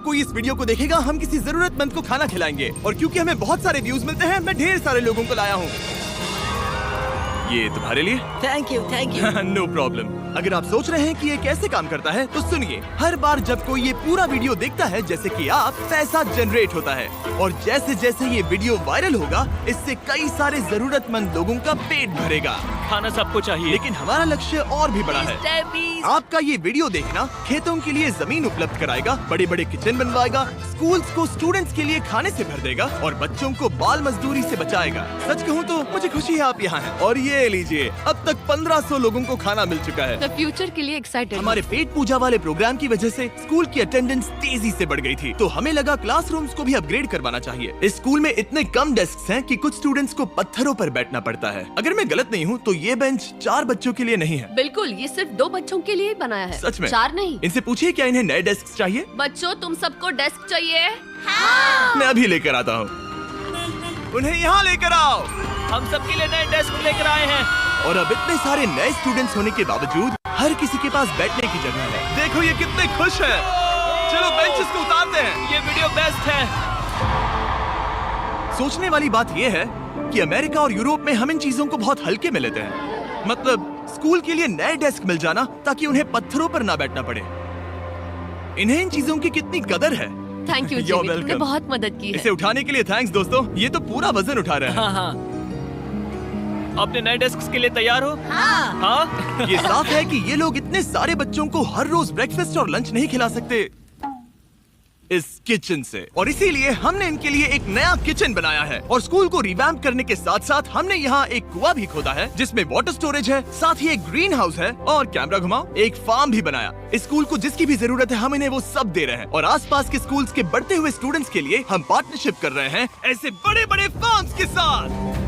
कोई इस वीडियो को देखेगा, हम किसी जरूरतमंद को खाना खिलाएंगे और क्योंकि हमें बहुत सारे व्यूज मिलते हैं, मैं ढेर सारे लोगों को लाया हूँ। ये तुम्हारे लिए। Thank you know problem. अगर आप सोच रहे हैं कि ये कैसे काम करता है तो सुनिए, हर बार जब कोई ये पूरा वीडियो देखता है, जैसे कि आप, पैसा जनरेट होता है और जैसे जैसे ये वीडियो वायरल होगा, इससे कई सारे जरूरतमंद लोगों का पेट भरेगा। खाना सबको चाहिए, लेकिन हमारा लक्ष्य और भी बड़ा है। आपका ये वीडियो देखना खेतों के लिए जमीन उपलब्ध कराएगा, बड़े बड़े किचन बनवाएगा, स्कूल्स को स्टूडेंट्स के लिए खाने से भर देगा और बच्चों को बाल मजदूरी से बचाएगा। सच कहूँ तो मुझे खुशी है आप यहाँ हैं। और ये लीजिए, अब तक 1500 लोगों को खाना मिल चुका है। फ्यूचर के लिए एक्साइटेड। हमारे पेट पूजा वाले प्रोग्राम की वजह से स्कूल की अटेंडेंस तेजी से बढ़ गई थी, तो हमें लगा क्लासरूम्स को भी अपग्रेड करवाना चाहिए। इस स्कूल में इतने कम डेस्क हैं कि कुछ स्टूडेंट्स को पत्थरों पर बैठना पड़ता है। अगर मैं गलत नहीं हूँ तो ये बेंच 4 बच्चों के लिए नहीं है। बिल्कुल, ये सिर्फ 2 बच्चों के लिए ही बनाया है। सच में? 4 नहीं। इनसे पूछिए क्या इन्हें नए डेस्क चाहिए। बच्चों, तुम सबको डेस्क चाहिए? मैं अभी लेकर आता हूँ। उन्हें यहाँ लेकर आओ। हम सबके लिए नए डेस्क लेकर आए हैं। और अब इतने सारे नए स्टूडेंट्स होने के बावजूद हर किसी के पास बैठने की जगह है। देखो ये कितने खुश हैं। चलो बेंचेस को उतारते हैं। ये वीडियो बेस्ट है। सोचने वाली बात ये है कि अमेरिका और यूरोप में हम इन चीजों को बहुत हल्के में लेते हैं। मतलब स्कूल के लिए नए डेस्क मिल जाना ताकि उन्हें पत्थरों पर ना बैठना पड़े। इन्हें इन चीजों की कितनी कदर है। थैंक यू You're जिमी, तुमने welcome। बहुत मदद की है। इसे उठाने के लिए थैंक्स दोस्तों। ये तो पूरा वजन उठा रहे हैं। हाँ हाँ। अपने नए डेस्क के लिए तैयार हो? हाँ। ये साफ है कि ये लोग इतने सारे बच्चों को हर रोज ब्रेकफास्ट और लंच नहीं खिला सकते इस किचन से, और इसीलिए हमने इनके लिए एक नया किचन बनाया है। और स्कूल को रिवैम्प करने के साथ साथ हमने यहाँ एक कुआं भी खोदा है जिसमें वाटर स्टोरेज है, साथ ही एक ग्रीन हाउस है और कैमरा घुमाओ, एक फार्म भी बनाया। इस स्कूल को जिसकी भी जरूरत है हम इन्हें वो सब दे रहे हैं। और आसपास के स्कूल्स के बढ़ते हुए स्टूडेंट्स के लिए हम पार्टनरशिप कर रहे हैं ऐसे बड़े बड़े फार्म्स के साथ।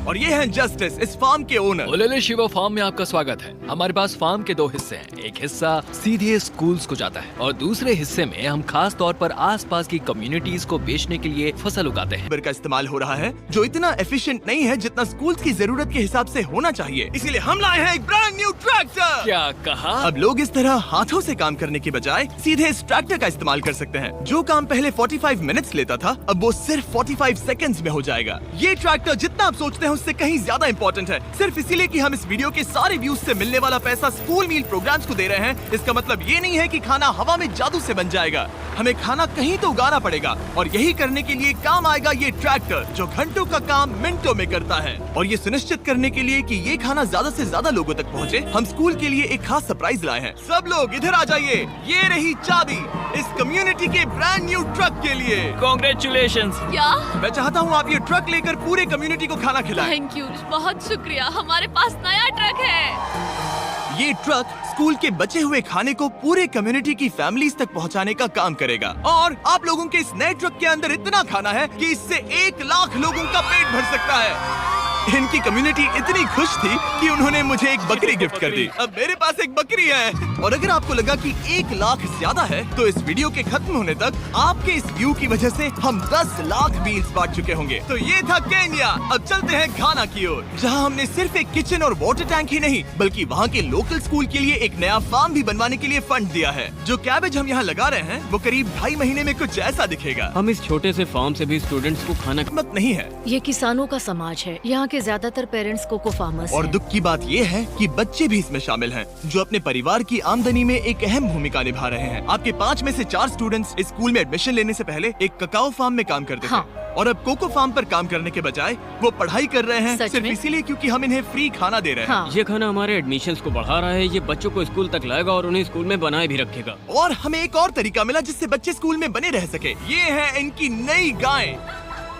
और ये हैं जस्टिस, इस फार्म के ओनर। ओलेले शिवा फार्म में आपका स्वागत है। हमारे पास फार्म के 2 हिस्से हैं। एक हिस्सा सीधे स्कूल्स को जाता है और दूसरे हिस्से में हम खास तौर पर आसपास की कम्युनिटीज को बेचने के लिए फसल उगाते हैं। का इस्तेमाल हो रहा है जो इतना एफिशिएंट नहीं है जितना स्कूल्स की जरूरत के हिसाब से होना चाहिए। इसीलिए हम लाए हैं एक ब्रांड न्यू ट्रैक्टर। क्या कहा? अब लोग इस तरह हाथों से काम करने के बजाय सीधे इस ट्रैक्टर का इस्तेमाल कर सकते हैं। जो काम पहले 45 मिनट्स लेता था, अब वो सिर्फ 45 सेकंड्स में हो जाएगा। ये ट्रैक्टर जितना आप सोचते हैं उससे कहीं ज्यादा इंपॉर्टेंट है। सिर्फ इसीलिए कि हम इस वीडियो के सारे व्यूज से मिलने वाला पैसा स्कूल मील प्रोग्राम्स को दे रहे हैं, इसका मतलब ये नहीं है कि खाना हवा में जादू से बन जाएगा। हमें खाना कहीं तो उगाना पड़ेगा और यही करने के लिए काम आएगा ये ट्रैक्टर जो घंटों का काम मिनटों में करता है। और ये सुनिश्चित करने के लिए कि ये खाना ज्यादा से ज्यादा लोगों तक पहुँचे, हम स्कूल के लिए एक खास सरप्राइज लाए हैं। सब लोग इधर आ जाइए। ये रही चाबी इस कम्युनिटी के ब्रांड न्यू ट्रक के लिए। Congratulations। क्या? मैं चाहता हूँ आप ये ट्रक लेकर पूरे कम्युनिटी को खाना खिलाएं। थैंक यू, बहुत शुक्रिया। हमारे पास नया ट्रक है। ये ट्रक स्कूल के बचे हुए खाने को पूरे कम्युनिटी की फैमिलीज तक पहुंचाने का काम करेगा। और आप लोगों के इस नए ट्रक के अंदर इतना खाना है कि इससे 1 लाख लोगों का पेट भर सकता है। इनकी कम्युनिटी इतनी खुश थी कि उन्होंने मुझे एक बकरी गिफ्ट कर दी। अब मेरे पास एक बकरी है। और अगर आपको लगा कि 1 लाख ज्यादा है तो इस वीडियो के खत्म होने तक आपके इस व्यू की वजह से हम 10 लाख मील्स बांट चुके होंगे। तो ये था केन्या। अब चलते हैं घाना की ओर, जहां हमने सिर्फ एक किचन और वाटर टैंक ही नहीं बल्कि वहां के लोकल स्कूल के लिए एक नया फार्म भी बनवाने के लिए फंड दिया है। जो कैबेज हम यहाँ लगा रहे हैं वो करीब 2.5 महीने में कुछ ऐसा दिखेगा। हम इस छोटे से फार्म से भी स्टूडेंट्स को खाना मत नहीं है। ये किसानों का समाज है। यहाँ के ज्यादातर पेरेंट्स कोको फार्मर्स और हैं। दुख की बात ये है कि बच्चे भी इसमें शामिल हैं, जो अपने परिवार की आमदनी में एक अहम भूमिका निभा रहे हैं। आपके 5 में से 4 स्टूडेंट्स इस स्कूल में एडमिशन लेने से पहले एक ककाओ फार्म में काम करते थे और अब कोको फार्म पर काम करने के बजाय वो पढ़ाई कर रहे हैं सिर्फ इसीलिए क्योंकि हम इन्हें फ्री खाना दे रहे हैं। ये खाना हमारे एडमिशन्स को बढ़ा रहा है। ये बच्चों को स्कूल तक लाएगा और उन्हें स्कूल में बनाए भी रखेगा। और हमें एक और तरीका मिला जिससे बच्चे स्कूल में बने रह सके। ये है इनकी नई गाय।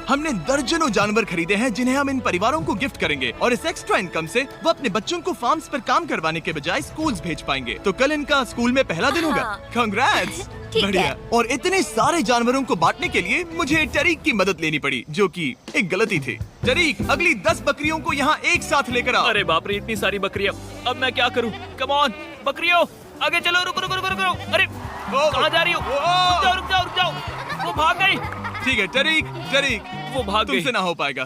हमने दर्जनों जानवर खरीदे हैं जिन्हें हम इन परिवारों को गिफ्ट करेंगे और इस एक्स्ट्रा इनकम से वो अपने बच्चों को फार्म्स पर काम करवाने के बजाय स्कूल्स भेज पाएंगे। तो कल इनका स्कूल में पहला दिन होगा। कांग्रेट्स। बढ़िया। और इतने सारे जानवरों को बांटने के लिए मुझे टरीक की मदद लेनी पड़ी, जो कि एक गलती थी। टरीक, अगली 10 बकरियों को यहाँ एक साथ लेकर आओ। अरे बाप रे, इतनी सारी बकरियां। अब मैं क्या करूँ? कम ऑन बकरियों, आगे चलो। रुको रुको रुको रुको। अरे कहाँ जा रही हो? रुक जाओ रुक जाओ रुक जाओ। वो भाग गई। ठीक है टरीक, टरीक वो भाग गई। तुमसे ना हो पाएगा।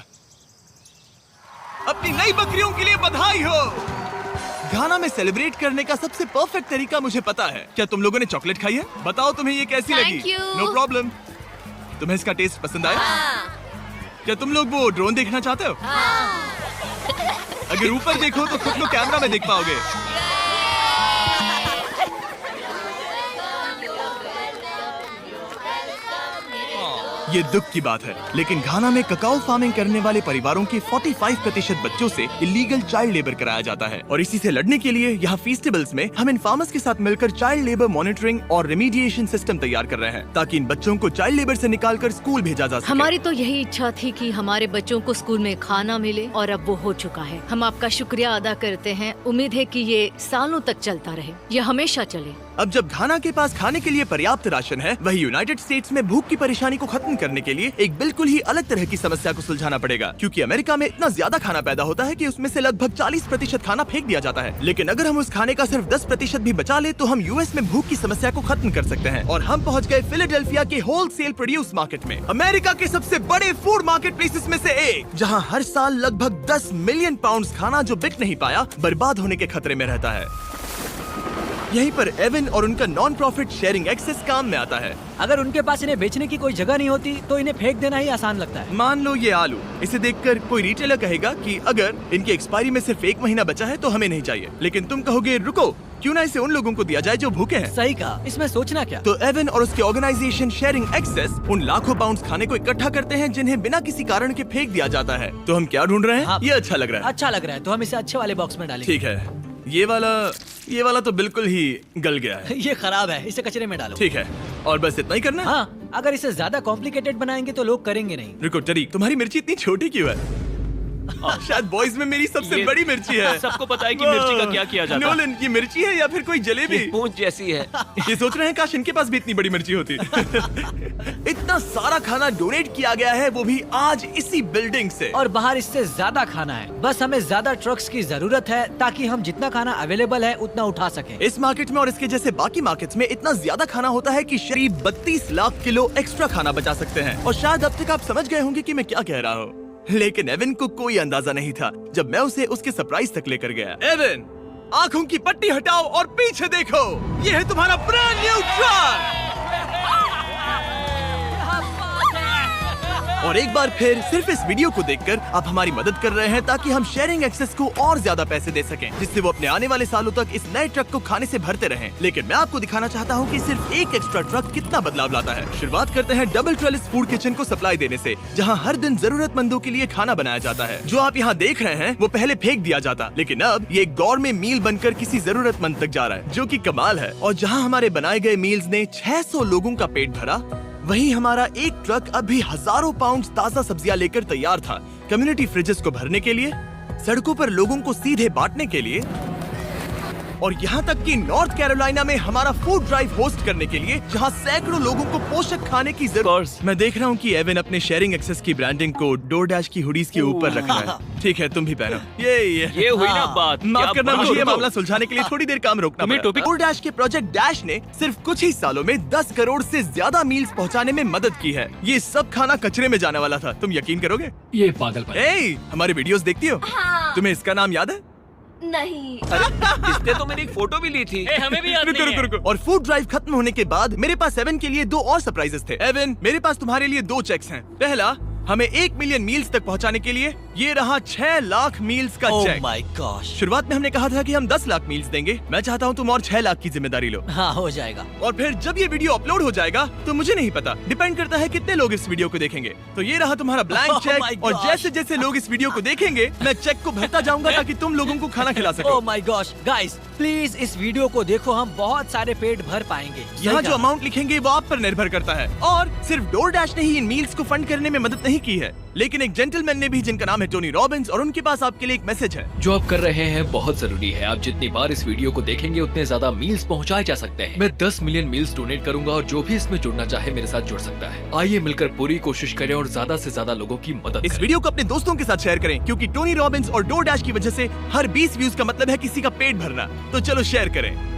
अपनी नई बकरियों के लिए बधाई हो। घाना में सेलिब्रेट करने का सबसे परफेक्ट तरीका मुझे पता है। क्या तुम लोगों ने चॉकलेट खाई है? बताओ तुम्हें ये कैसी Thank लगी? you. No problem. तुम्हें इसका टेस्ट पसंद आया? क्या तुम लोग वो ड्रोन देखना चाहते हो? अगर ऊपर देखो तो खुद को कैमरा में देख पाओगे। ये दुख की बात है, लेकिन घाना में ककाओ फार्मिंग करने वाले परिवारों के 45% बच्चों से इलीगल चाइल्ड लेबर कराया जाता है और इसी से लड़ने के लिए यहाँ फेस्टिवल्स में हम इन फार्मर्स के साथ मिलकर चाइल्ड लेबर मॉनिटरिंग और रेमीडिएशन सिस्टम तैयार कर रहे हैं ताकि इन बच्चों को चाइल्ड लेबर से निकालकर स्कूल भेजा जा सके। हमारी तो यही इच्छा थी कि हमारे बच्चों को स्कूल में खाना मिले और अब वो हो चुका है। हम आपका शुक्रिया अदा करते हैं। उम्मीद है कि ये सालों तक चलता रहे, ये हमेशा चले। अब जब घाना के पास खाने के लिए पर्याप्त राशन है, वही यूनाइटेड स्टेट्स में भूख की परेशानी को खत्म करने के लिए एक बिल्कुल ही अलग तरह की समस्या को सुलझाना पड़ेगा, क्योंकि अमेरिका में इतना ज्यादा खाना पैदा होता है कि उसमें से लगभग 40% खाना फेंक दिया जाता है। लेकिन अगर हम उस खाने का सिर्फ 10% भी बचा ले तो हम यूएस में भूख की समस्या को खत्म कर सकते हैं। और हम पहुंच गए फिलाडेल्फिया के होलसेल प्रोड्यूस मार्केट में, अमेरिका के सबसे बड़े फूड मार्केट प्लेसेस में से एक, जहां हर साल लगभग 10 मिलियन पाउंड खाना जो बिक नहीं पाया बर्बाद होने के खतरे में रहता है। यहीं पर एवन और उनका नॉन प्रॉफिट शेयरिंग एक्सेस काम में आता है। अगर उनके पास इन्हें बेचने की कोई जगह नहीं होती तो इन्हें फेंक देना ही आसान लगता है। मान लो ये आलू, इसे देखकर कोई रिटेलर कहेगा कि अगर इनकी एक्सपायरी में सिर्फ 1 महीना बचा है तो हमें नहीं चाहिए, लेकिन तुम कहोगे रुको, क्यों ना इसे उन लोगों को दिया जाए जो भूखे हैं। सही कहा, इसमें सोचना क्या। तो एवन और उसके ऑर्गेनाइजेशन शेयरिंग एक्सेस उन लाखों पाउंड्स खाने को इकट्ठा करते हैं जिन्हें बिना किसी कारण के फेंक दिया जाता है। तो हम क्या ढूंढ रहे हैं? हाँ। ये अच्छा लग रहा है। अच्छा लग रहा है तो हम इसे अच्छे वाले बॉक्स में डालेंगे। ठीक है, ये वाला तो बिल्कुल ही गल गया है। ये खराब है, इसे कचरे में डालो। ठीक है, और बस इतना ही करना है? हाँ, अगर इसे ज्यादा कॉम्प्लिकेटेड बनाएंगे तो लोग करेंगे नहीं। रुको टरी, तुम्हारी मिर्ची इतनी छोटी क्यों है? शायद बॉयज में मेरी सबसे ये बड़ी मिर्ची है। सबको पता है कि मिर्ची का क्या किया जाता है। नोलन, ये मिर्ची है या फिर कोई जलेबी? पूंछ जैसी है। ये सोच रहे हैं काश इनके पास भी इतनी बड़ी मिर्ची होती। इतना सारा खाना डोनेट किया गया है, वो भी आज इसी बिल्डिंग से। और बाहर इससे ज्यादा खाना है। बस हमें ज्यादा ट्रक्स की जरूरत है ताकि हम जितना खाना अवेलेबल है उतना उठा सकें। इस मार्केट में और इसके जैसे बाकी मार्केट्स में इतना ज्यादा खाना होता है कि करीब 32 लाख किलो एक्स्ट्रा खाना बचा सकते हैं। और शायद अब तक आप समझ गए होंगे कि मैं क्या कह रहा हूँ, लेकिन एवन को कोई अंदाजा नहीं था जब मैं उसे उसके सरप्राइज तक लेकर गया। एवन, आंखों की पट्टी हटाओ और पीछे देखो, ये है तुम्हारा ब्रांड न्यू ट्रक। और एक बार फिर सिर्फ इस वीडियो को देखकर आप हमारी मदद कर रहे हैं ताकि हम शेयरिंग एक्सेस को और ज्यादा पैसे दे सकें, जिससे वो अपने आने वाले सालों तक इस नए ट्रक को खाने से भरते रहें। लेकिन मैं आपको दिखाना चाहता हूँ कि सिर्फ एक एक्स्ट्रा ट्रक कितना बदलाव लाता है। शुरुआत करते हैं डबल ट्रेलिस फूड किचन को सप्लाई देने से, जहाँ हर दिन जरूरतमंदों के लिए खाना बनाया जाता है। जो आप यहाँ देख रहे हैं वो पहले फेंक दिया जाता, लेकिन अब ये एक गौरमेट मील बनकर किसी जरूरतमंद तक जा रहा है, जो कि कमाल है। और जहाँ हमारे बनाए गए मील्स ने 600 लोगों का पेट भरा, वहीं हमारा एक ट्रक अभी हजारों पाउंड ताजा सब्जियां लेकर तैयार था, कम्युनिटी फ्रिजेस को भरने के लिए, सड़कों पर लोगों को सीधे बांटने के लिए, और यहाँ तक कि नॉर्थ कैरोलिना में हमारा फूड ड्राइव होस्ट करने के लिए, जहाँ सैकड़ों लोगों को पोषक खाने की जरूरत। मैं देख रहा हूँ कि एवन अपने शेयरिंग एक्सेस की ब्रांडिंग को डोरडैश की हुडीज के ऊपर रख रहा है। ठीक है, तुम भी पहनो। ये हुई ना बात। माफ करना, क्या मुझे ये बात। मामला सुलझाने के लिए थोड़ी देर काम रोकना तुम्हें पड़ा। टोपी- डोरडैश के प्रोजेक्ट डैश ने सिर्फ कुछ ही सालों में 10 करोड़ से ज्यादा मील्स पहुँचाने में मदद की है। ये सब खाना कचरे में जाने वाला था, तुम यकीन करोगे? ये पागलपन। ए, हमारे वीडियोस देखती हो? हाँ। तुम्हें इसका नाम याद है? नहीं। इसने तो मेरी एक फोटो भी ली थी। हमें भी याद रुको रुको रुको। और फूड ड्राइव खत्म होने के बाद मेरे पास एवन के लिए 2 और सरप्राइजेस थे। एवन, मेरे पास तुम्हारे लिए 2 चेक्स हैं। पहला, हमें 1 मिलियन मील्स तक पहुंचाने के लिए, ये रहा 6 लाख मील्स का चेक। My gosh. शुरुआत में हमने कहा था कि हम 10 लाख मील्स देंगे। मैं चाहता हूँ तुम और 6 लाख की जिम्मेदारी लो। हाँ, हो जाएगा। और फिर जब ये वीडियो अपलोड हो जाएगा तो मुझे नहीं पता, डिपेंड करता है कितने लोग इस वीडियो को देखेंगे। तो ये रहा तुम्हारा ब्लैंक Oh my चेक, और gosh. जैसे जैसे लोग इस वीडियो को देखेंगे मैं चेक को भरता जाऊंगा ताकि तुम लोगों को खाना खिला सको। Oh my gosh, guys please इस वीडियो को देखो, हम बहुत सारे पेट भर पाएंगे। यहाँ सही जो कहा। अमाउंट लिखेंगे वो आप पर निर्भर करता है। और सिर्फ डोरडैश ने ही इन मील्स को फंड करने में मदद नहीं की है, लेकिन एक जेंटलमैन ने भी, जिनका नाम है टोनी रॉबिन्स, और उनके पास आपके लिए एक मैसेज है। जो आप कर रहे हैं बहुत जरूरी है। आप जितनी बार इस वीडियो को देखेंगे उतने ज्यादा मील्स पहुंचाए जा सकते हैं। मैं 10 मिलियन मील्स डोनेट करूंगा और जो भी इसमें जुड़ना चाहे मेरे साथ जुड़ सकता है। आइए मिलकर पूरी कोशिश करें और ज्यादा से ज्यादा लोगों की मदद इस करें। वीडियो को अपने दोस्तों के साथ शेयर करें, क्योंकि टोनी रॉबिन्स और डोरडैश की वजह से हर 20 व्यूज का मतलब है किसी का पेट भरना। तो चलो शेयर करें।